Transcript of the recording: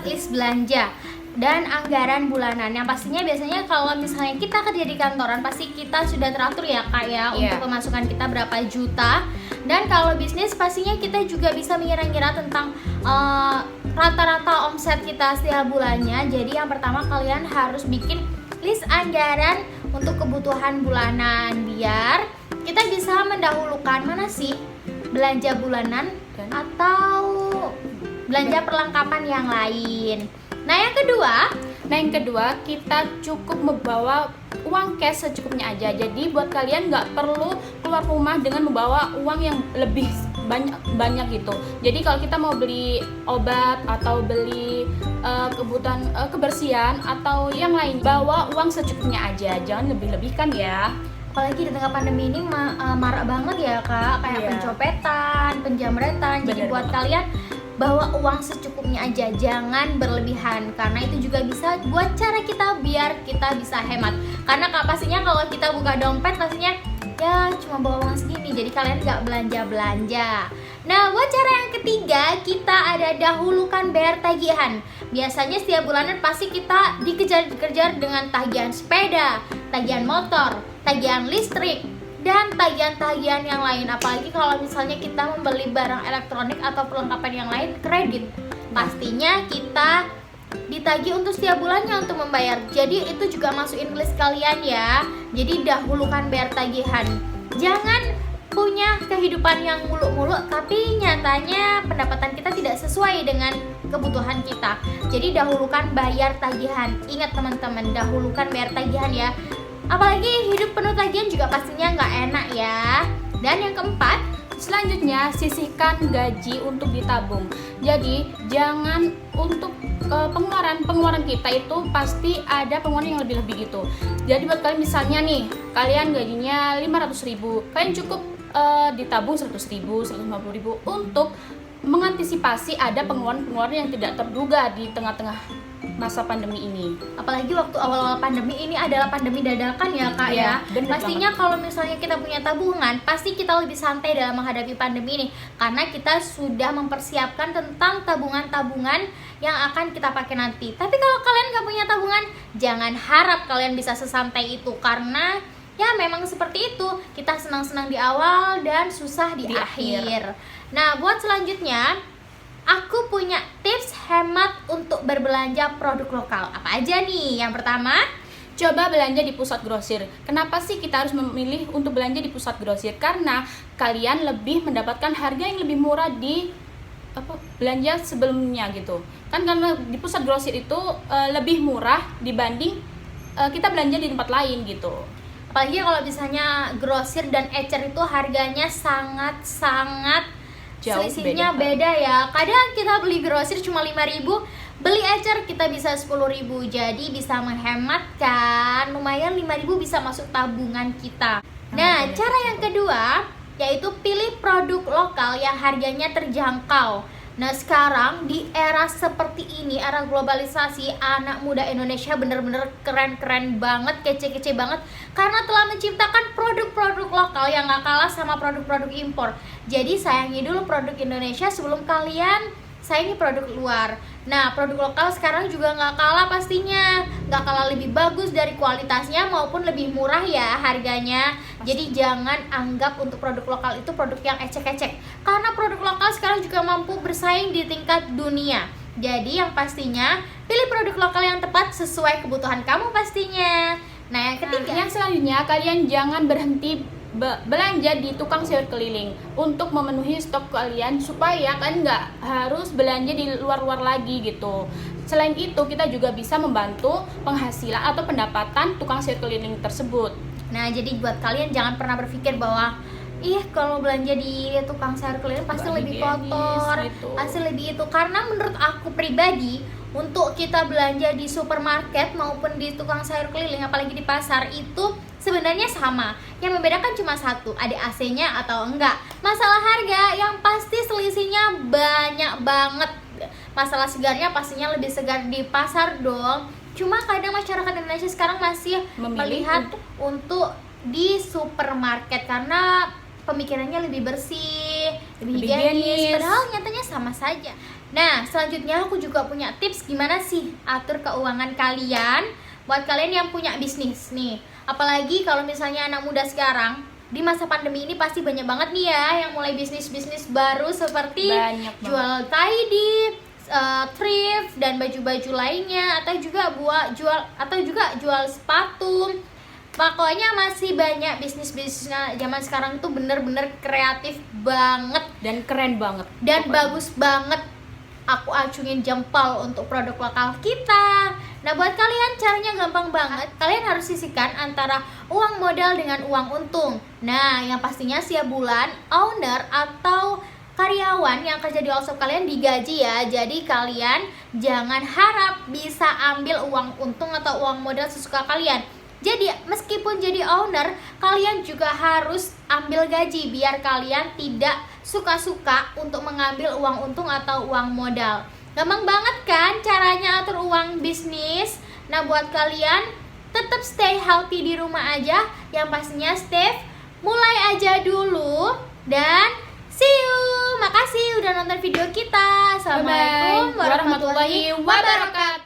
list belanja dan anggaran bulanan. Yang pastinya biasanya kalau misalnya kita kerja di kantoran pasti kita sudah teratur ya Kak ya, untuk pemasukan kita berapa juta. Dan kalau bisnis pastinya kita juga bisa mengira-ngira tentang rata-rata omset kita setiap bulannya. Jadi yang pertama kalian harus bikin list anggaran untuk kebutuhan bulanan biar kita bisa mendahulukan mana sih belanja bulanan atau belanja perlengkapan yang lain. Nah yang kedua kita cukup membawa uang cash secukupnya aja. Jadi buat kalian nggak perlu keluar rumah dengan membawa uang yang lebih banyak gitu. Jadi kalau kita mau beli obat atau beli kebutuhan kebersihan atau yang lain, bawa uang secukupnya aja, jangan lebih-lebihkan ya. Apalagi di tengah pandemi ini marak banget ya Kak, kayak pencopetan, penjamretan. Jadi buat kalian bawa uang secukupnya aja, jangan berlebihan, karena itu juga bisa buat cara kita biar kita bisa hemat. Karena Kak pastinya kalau kita buka dompet pastinya ya cuma bawa uang segini, jadi kalian nggak belanja-belanja. Nah buat cara yang ketiga kita ada dahulukan bayar tagihan. Biasanya setiap bulanan pasti kita dikejar-kejar dengan tagihan sepeda, tagihan motor, tagihan listrik, dan tagihan-tagihan yang lain. Apalagi kalau misalnya kita membeli barang elektronik atau perlengkapan yang lain kredit, pastinya kita ditagih untuk setiap bulannya untuk membayar. Jadi itu juga masukin list kalian ya. Jadi dahulukan bayar tagihan. Jangan punya kehidupan yang muluk-muluk tapi nyatanya pendapatan kita tidak sesuai dengan kebutuhan kita. Jadi dahulukan bayar tagihan. Ingat teman-teman, dahulukan bayar tagihan ya. Apalagi hidup penuh tagihan juga pastinya nggak enak ya. Dan yang keempat, selanjutnya sisihkan gaji untuk ditabung. Jadi jangan untuk pengeluaran kita itu pasti ada pengeluaran yang lebih-lebih gitu. Jadi buat kalian misalnya nih, kalian gajinya 500.000, kalian cukup ditabung 100.000, 150.000 untuk mengantisipasi ada pengeluaran yang tidak terduga di tengah-tengah masa pandemi ini. Apalagi waktu awal-awal pandemi ini adalah pandemi dadakan ya Kak ya. Pastinya kalau misalnya kita punya tabungan, pasti kita lebih santai dalam menghadapi pandemi ini, karena kita sudah mempersiapkan tentang tabungan-tabungan yang akan kita pakai nanti. Tapi kalau kalian gak punya tabungan, jangan harap kalian bisa sesantai itu, karena ya memang seperti itu, kita senang-senang di awal dan susah di akhir. Nah buat selanjutnya, aku punya tips hemat untuk berbelanja produk lokal. Apa aja nih? Yang pertama, coba belanja di pusat grosir. Kenapa sih kita harus memilih untuk belanja di pusat grosir? Karena kalian lebih mendapatkan harga yang lebih murah di belanja sebelumnya gitu. Kan karena di pusat grosir itu lebih murah dibanding kita belanja di tempat lain gitu. Apalagi kalau misalnya grosir dan ecer itu harganya sangat-sangat selisihnya beda ya. Kadang kita beli grosir cuma 5.000, beli ecer kita bisa 10.000. Jadi bisa menghemat kan. Lumayan 5.000 bisa masuk tabungan kita. Nah, cara yang kedua yaitu pilih produk lokal yang harganya terjangkau. Nah sekarang di era seperti ini, era globalisasi, anak muda Indonesia bener-bener keren-keren banget, kece-kece banget, karena telah menciptakan produk-produk lokal yang gak kalah sama produk-produk impor. Jadi sayangi dulu produk Indonesia sebelum kalian sayangi produk luar. Nah produk lokal sekarang juga gak kalah pastinya, gak kalah lebih bagus dari kualitasnya maupun lebih murah ya harganya. Jadi jangan anggap untuk produk lokal itu produk yang ecek-ecek, karena produk lokal sekarang juga mampu bersaing di tingkat dunia. Jadi yang pastinya pilih produk lokal yang tepat sesuai kebutuhan kamu pastinya. Nah yang ketiga, yang selanjutnya kalian jangan berhenti belanja di tukang sayur keliling untuk memenuhi stok kalian, supaya kalian nggak harus belanja di luar-luar lagi gitu. Selain itu kita juga bisa membantu penghasilan atau pendapatan tukang sayur keliling tersebut. Nah jadi buat kalian jangan pernah berpikir bahwa kalau belanja di tukang sayur keliling pasti lebih kotor, pasti lebih itu. Karena menurut aku pribadi, untuk kita belanja di supermarket maupun di tukang sayur keliling, apalagi di pasar, itu sebenarnya sama. Yang membedakan cuma satu, ada AC-nya atau enggak. Masalah harga yang pasti selisihnya banyak banget. Masalah segarnya pastinya lebih segar di pasar dong. Cuma kadang masyarakat Indonesia sekarang masih melihat untuk di supermarket karena pemikirannya lebih bersih, lebih higienis, padahal nyatanya sama saja. Nah, selanjutnya aku juga punya tips gimana sih atur keuangan kalian buat kalian yang punya bisnis nih. Apalagi kalau misalnya anak muda sekarang di masa pandemi ini pasti banyak banget nih ya yang mulai bisnis-bisnis baru seperti jual tidy, thrift dan baju-baju lainnya, atau juga jual sepatu. Pokoknya masih banyak bisnis-bisnis zaman sekarang tuh bener-bener kreatif banget dan keren banget dan bagus banget. Aku acungin jempol untuk produk lokal kita. Nah, buat kalian caranya gampang banget. Kalian harus sisihkan antara uang modal dengan uang untung. Nah, yang pastinya setiap bulan owner atau karyawan yang kerja di workshop kalian digaji ya. Jadi kalian jangan harap bisa ambil uang untung atau uang modal sesuka kalian. Jadi meskipun jadi owner, kalian juga harus ambil gaji biar kalian tidak suka-suka untuk mengambil uang untung atau uang modal. Gampang banget kan caranya atur uang bisnis? Nah, buat kalian tetap stay healthy di rumah aja. Yang pastinya Steph mulai aja dulu. Dan see you. Makasih udah nonton video kita. Assalamualaikum warahmatullahi wabarakatuh.